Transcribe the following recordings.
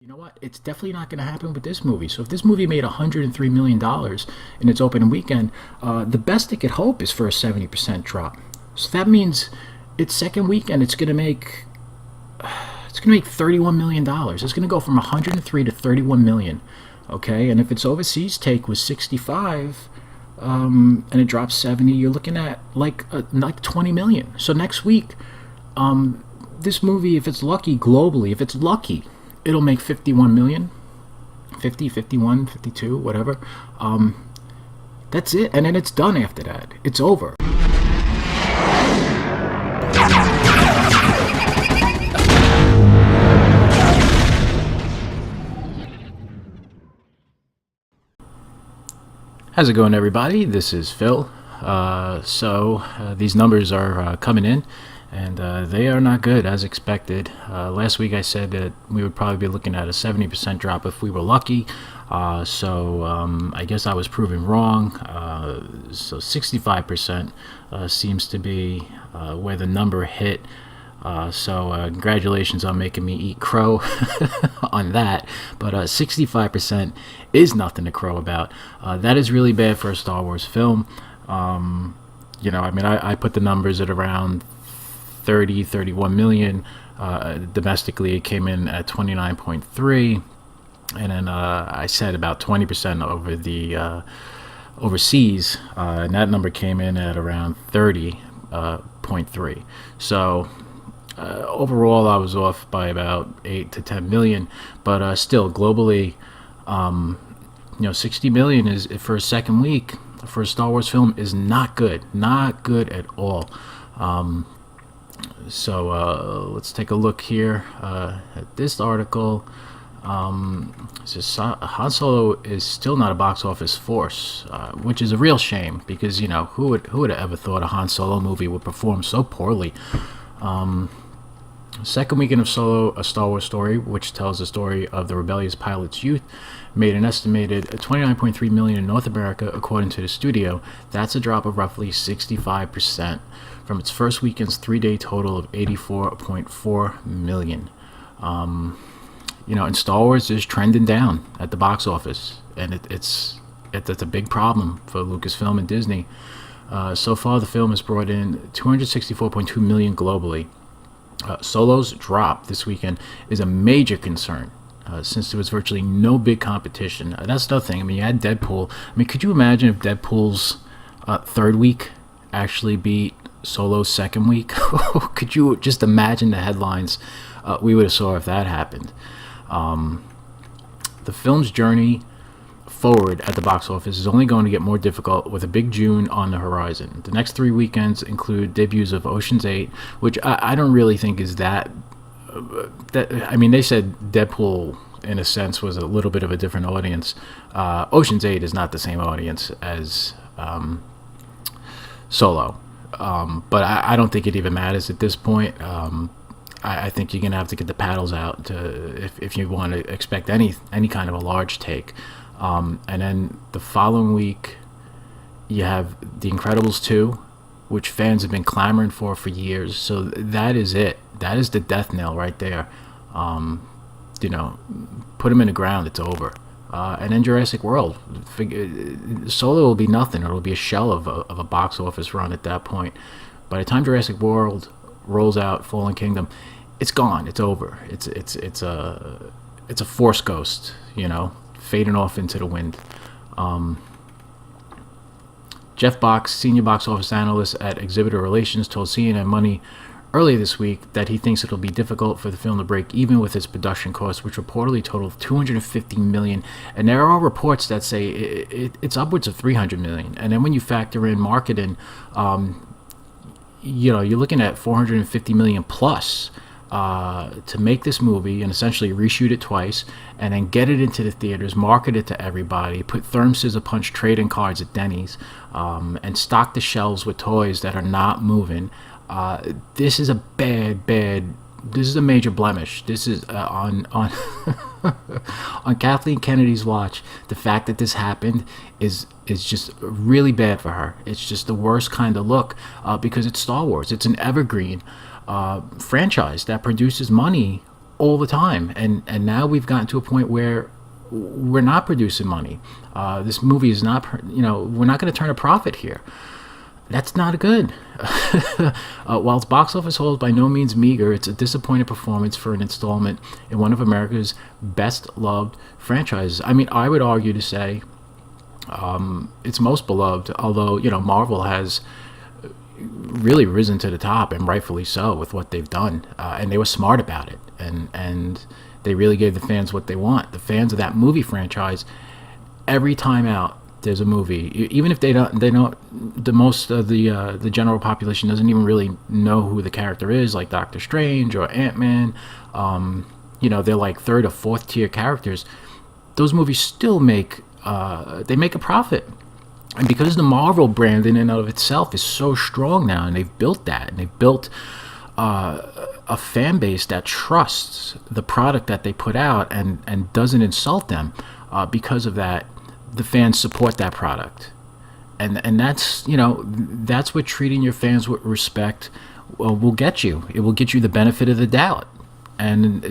You know what? It's definitely not going to happen with this movie. So if this movie made $103 million in its opening weekend, the best it could hope is for a 70% drop. So that means its second weekend, it's going to make $31 million. It's going to go from 103 to 31 million. Okay, and if its overseas take was 65, and it drops 70, you're looking at like 20 million. So next week, this movie, if it's lucky globally, if it's lucky, it'll make 51 million, 50, 51, 52, whatever. That's it, and then it's done after that. It's over. How's it going, everybody? This is Phil. These numbers are coming in, and they are not good as expected. Last week I said that we would probably be looking at a 70% drop if we were lucky. I guess I was proven wrong. So 65% seems to be where the number hit. Congratulations on making me eat crow on that. But 65% is nothing to crow about. That is really bad for a Star Wars film. I put the numbers at around 30, 31 million. Domestically, it came in at 29.3. And then I said about 20% over the overseas. And that number came in at around 30.3. So overall, I was off by about 8 to 10 million, but still, globally, 60 million is for a second week for a Star Wars film is not good at all. Let's take a look here at this article. It says Han Solo is still not a box office force, which is a real shame because who would have ever thought a Han Solo movie would perform so poorly. Second weekend of Solo, a Star Wars story, which tells the story of the rebellious pilot's youth, made an estimated 29.3 million in North America, according to the studio. That's a drop of roughly 65% from its first weekend's 3-day total of 84.4 million. And Star Wars is trending down at the box office, and it's a big problem for Lucasfilm and Disney. So far, the film has brought in 264.2 million globally. Solo's drop this weekend is a major concern since there was virtually no big competition. That's the thing. You had Deadpool. Could you imagine if Deadpool's third week actually beat Solo's second week? Could you just imagine the headlines we would have saw if that happened? The film's journey forward at the box office is only going to get more difficult with a big June on the horizon. The next 3 weekends include debuts of Ocean's 8, which I don't really think is that they said Deadpool in a sense was a little bit of a different audience. Ocean's 8 is not the same audience as Solo, but I don't think it even matters at this point. I think you're gonna have to get the paddles out if you want to expect any kind of a large take. And then the following week, you have The Incredibles 2, which fans have been clamoring for years. So that is it. That is the death knell right there. Put them in the ground, it's over. And then Jurassic World. Solo will be nothing. It'll be a shell of a box office run at that point. By the time Jurassic World rolls out Fallen Kingdom, it's gone. It's over. It's a Force ghost, fading off into the wind. Jeff Box, senior box office analyst at Exhibitor Relations, told CNN Money earlier this week that he thinks it'll be difficult for the film to break even with its production costs, which reportedly total $250 million. And there are reports that say it's upwards of $300 million. And then when you factor in marketing, you're looking at $450 million plus. To make this movie and essentially reshoot it twice and then get it into the theaters, market it to everybody, put Therm Scissor Punch trading cards at Denny's, and stock the shelves with toys that are not moving. This is a this is a major blemish. This is on on Kathleen Kennedy's watch. The fact that this happened is just really bad for her. It's just the worst kind of look because it's Star Wars. It's an evergreen franchise that produces money all the time, and now we've gotten to a point where we're not producing money. This movie is not, we're not going to turn a profit here. That's not good. While its box office haul is by no means meager, it's a disappointing performance for an installment in one of America's best loved franchises. I mean, I would argue to say it's most beloved, although, Marvel has really risen to the top, and rightfully so, with what they've done. And they were smart about it. And they really gave the fans what they want. The fans of that movie franchise, every time out, there's a movie, even if they don't, the most of the general population doesn't even really know who the character is, like Doctor Strange or Ant-Man. They're like third or fourth tier characters. Those movies still make a profit. And because the Marvel brand in and of itself is so strong now, and they've built that, and they've built a fan base that trusts the product that they put out and doesn't insult them, because of that, the fans support that product. And that's, that's what treating your fans with respect will get you. It will get you the benefit of the doubt. And,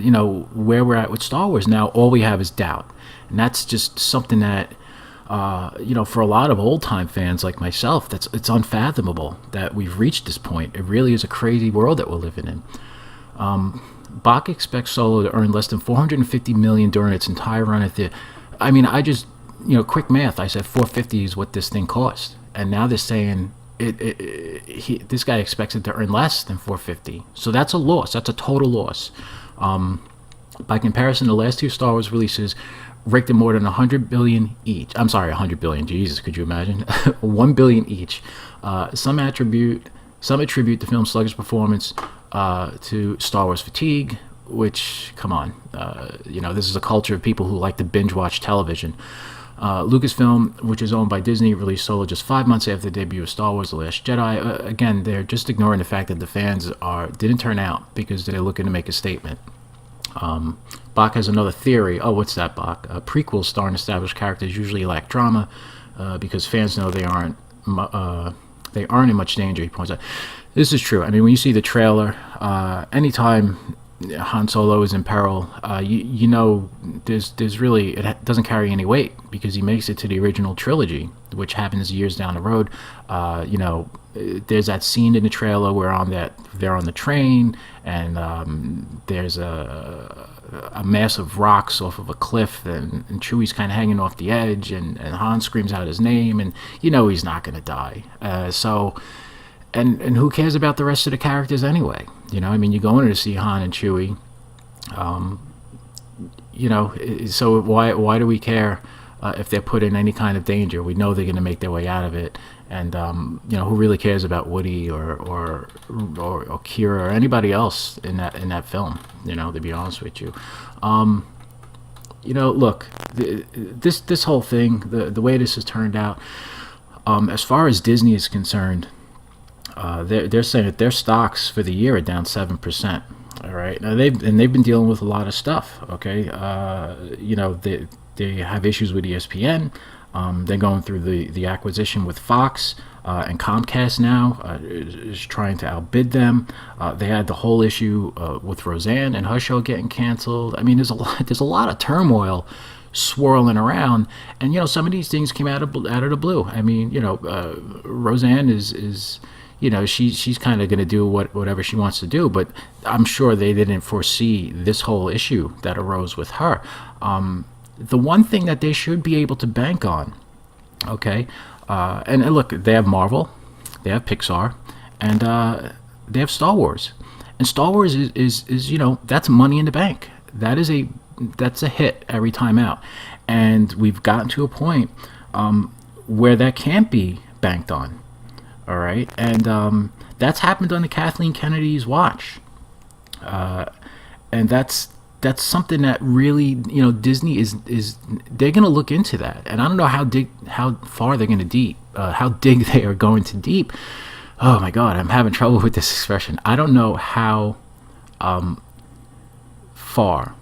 where we're at with Star Wars now, all we have is doubt. And that's just something that, for a lot of old-time fans like myself, it's unfathomable that we've reached this point. It really is a crazy world that we're living in. Bach expects Solo to earn less than $450 million during its entire run at the... I mean, I just, quick math, I said $450 is what this thing cost. And now they're saying this guy expects it to earn less than $450. So that's a loss. That's a total loss. By comparison, the last two Star Wars releases raked in more than $100 billion each. I'm sorry, $100 billion. Jesus, could you imagine? $1 billion each. Some attribute the film's sluggish performance to Star Wars fatigue, which, come on, this is a culture of people who like to binge watch television. Lucasfilm, which is owned by Disney, released Solo just 5 months after the debut of Star Wars: The Last Jedi. Again, they're just ignoring the fact that the fans didn't turn out because they're looking to make a statement. Bach has another theory. Oh, what's that, Bach? Prequels starring established characters usually lack drama because fans know they aren't in much danger, he points out. This is true. I mean, when you see the trailer, anytime Han Solo is in peril, there's really, it doesn't carry any weight because he makes it to the original trilogy, which happens years down the road. There's that scene in the trailer where they're on the train, and there's a mass of rocks off of a cliff, and Chewie's kind of hanging off the edge, and Han screams out his name, and he's not going to die. And who cares about the rest of the characters anyway? You're going to see Han and Chewie. So why do we care if they're put in any kind of danger? We know they're going to make their way out of it. And who really cares about Woody or Kira or anybody else in that film? To be honest with you, look, this whole thing, the way this has turned out, as far as Disney is concerned, they're saying that their stocks for the year are down 7%. All right, now they've been dealing with a lot of stuff. Okay, they have issues with ESPN. They're going through the acquisition with Fox, and Comcast now is trying to outbid them. They had the whole issue with Roseanne and her show getting canceled. I mean, there's a lot of turmoil swirling around, and some of these things came out of the blue. I mean, Roseanne is she's kind of going to do whatever she wants to do, but I'm sure they didn't foresee this whole issue that arose with her. The one thing that they should be able to bank on, okay, and look, they have Marvel, they have Pixar, and they have Star Wars. And Star Wars is that's money in the bank. That's a hit every time out. And we've gotten to a point where that can't be banked on. All right, and that's happened under Kathleen Kennedy's watch, and that's something that really, Disney is they're going to look into that, and I don't know how far they're going to deep, how dig they are going to deep. Oh my God, I'm having trouble with this expression. I don't know how far,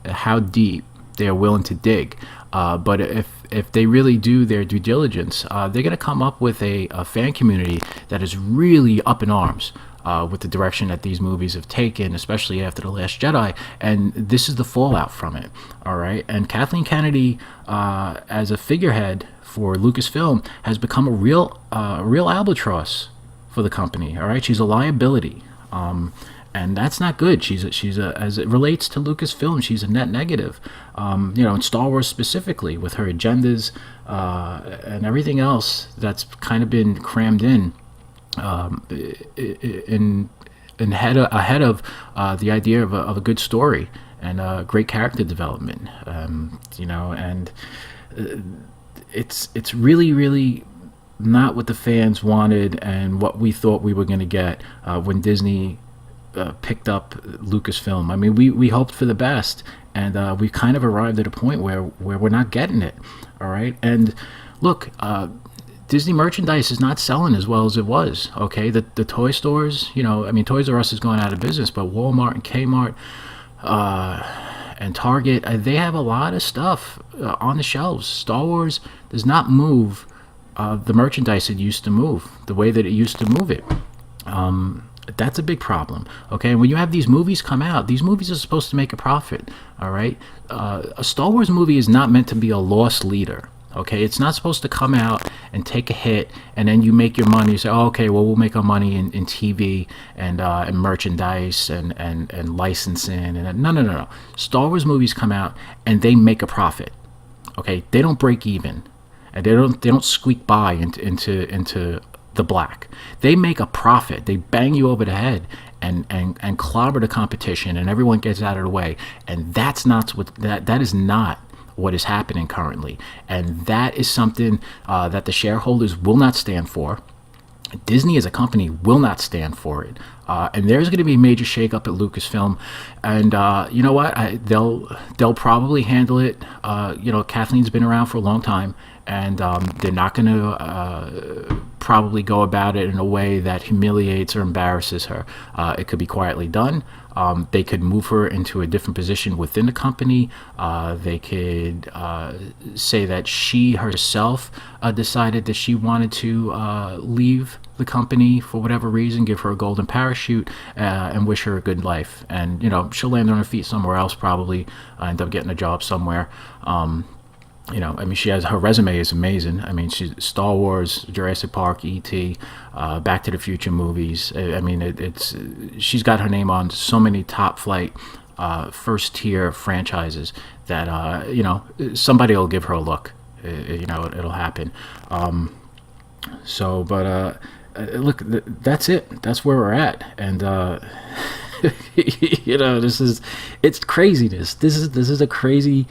how deep they are willing to dig. But if they really do their due diligence, they're going to come up with a fan community that is really up in arms with the direction that these movies have taken, especially after The Last Jedi, and this is the fallout from it. All right, and Kathleen Kennedy, as a figurehead for Lucasfilm, has become a real albatross for the company. All right, she's a liability, and that's not good. She's a as it relates to Lucasfilm, she's a net negative. In Star Wars specifically, with her agendas and everything else that's kind of been crammed in ahead of the idea of a good story and great character development. And it's really not what the fans wanted and what we thought we were going to get when Disney picked up Lucasfilm. I mean, we hoped for the best, and we kind of arrived at a point where we're not getting it. All right, and look, Disney merchandise is not selling as well as it was. Okay, the toy stores, Toys R Us is going out of business, but Walmart and Kmart and Target, they have a lot of stuff on the shelves. Star Wars does not move the merchandise it used to move the way that it used to move it. That's a big problem. Okay, and when you have these movies come out, these movies are supposed to make a profit. All right, a Star Wars movie is not meant to be a loss leader. Okay, it's not supposed to come out and take a hit and then you make your money. You say, oh, okay, well, we'll make our money in TV and merchandise and licensing. And no. Star Wars movies come out and they make a profit. Okay, they don't break even, and they don't squeak by into the black. They make a profit. They bang you over the head and clobber the competition, and everyone gets out of the way. And that's not what that is not what is happening currently, and that is something that the shareholders will not stand for. Disney as a company will not stand for it, and there's going to be a major shakeup at Lucasfilm. And you know what? They'll probably handle it. Kathleen's been around for a long time, and they're not going to probably go about it in a way that humiliates or embarrasses her. It could be quietly done. They could move her into a different position within the company. They could say that she herself decided that she wanted to leave the company for whatever reason, give her a golden parachute, and wish her a good life. And, she'll land on her feet somewhere else, probably end up getting a job somewhere. She has, her resume is amazing. I mean, she's Star Wars, Jurassic Park, E.T., Back to the Future movies. She's got her name on so many top flight, first tier franchises that, somebody will give her a look. It'll happen. Look, that's it. That's where we're at. And, it's craziness. This is a crazy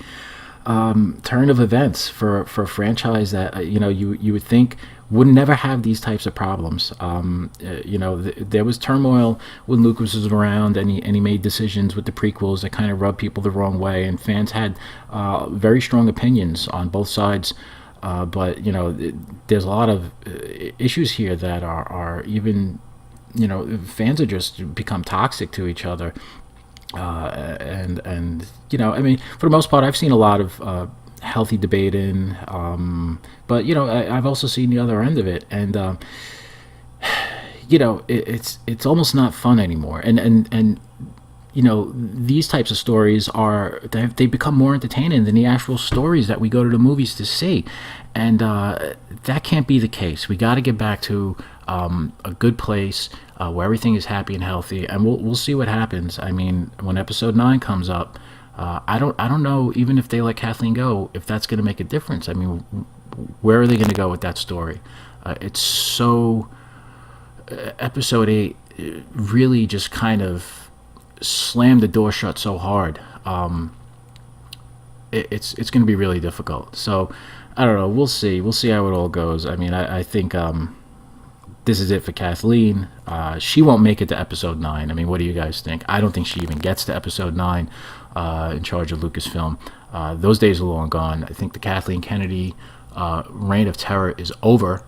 turn of events for a franchise that you would think would never have these types of problems. There was turmoil when Lucas was around, and he made decisions with the prequels that kind of rubbed people the wrong way, and fans had very strong opinions on both sides. But there's a lot of issues here that are even fans are just become toxic to each other. For the most part, I've seen a lot of healthy debating, but I've also seen the other end of it, and it's almost not fun anymore. And these types of stories they become more entertaining than the actual stories that we go to the movies to see, and that can't be the case. We got to get back to a good place where everything is happy and healthy, and we'll see what happens. I mean, when Episode 9 comes up, I don't know, even if they let Kathleen go, if that's going to make a difference. I mean, where are they going to go with that story? It's so Episode 8 really just kind of slammed the door shut so hard. It's going to be really difficult. So I don't know. We'll see how it all goes. I mean, I think this is it for Kathleen. She won't make it to Episode 9. I mean, what do you guys think? I don't think she even gets to Episode 9 in charge of Lucasfilm. Those days are long gone. I think the Kathleen Kennedy reign of terror is over.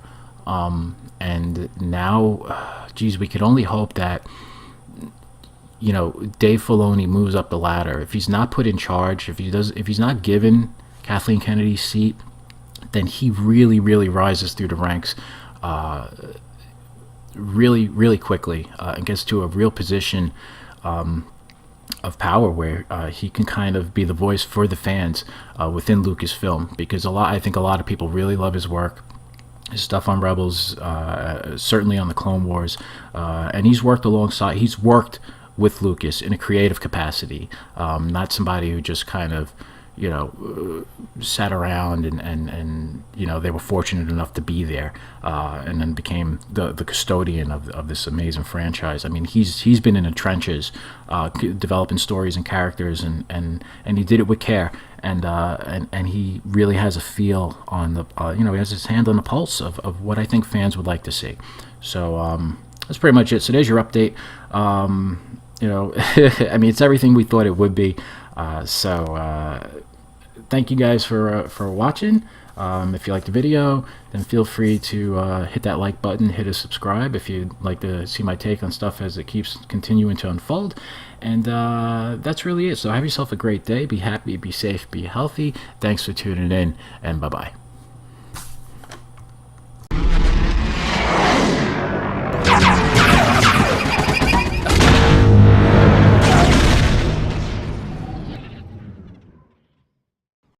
And now, we could only hope that, Dave Filoni moves up the ladder. If he's not put in charge, if he's not given Kathleen Kennedy's seat, then he really, really rises through the ranks really, really quickly, and gets to a real position of power where he can kind of be the voice for the fans within Lucasfilm, because I think a lot of people really love his work. His stuff on Rebels, certainly on the Clone Wars, and he's worked with Lucas in a creative capacity, not somebody who just kind of, sat around and they were fortunate enough to be there, and then became the custodian of this amazing franchise. I mean, he's been in the trenches, developing stories and characters, and he did it with care, and he really has a feel on the he has his hand on the pulse of what I think fans would like to see. So that's pretty much it. So there's your update. I mean, it's everything we thought it would be. Thank you guys for watching. If you liked the video, then feel free to hit that like button, hit a subscribe if you'd like to see my take on stuff as it keeps continuing to unfold. And that's really it. So have yourself a great day. Be happy, be safe, be healthy. Thanks for tuning in, and bye-bye.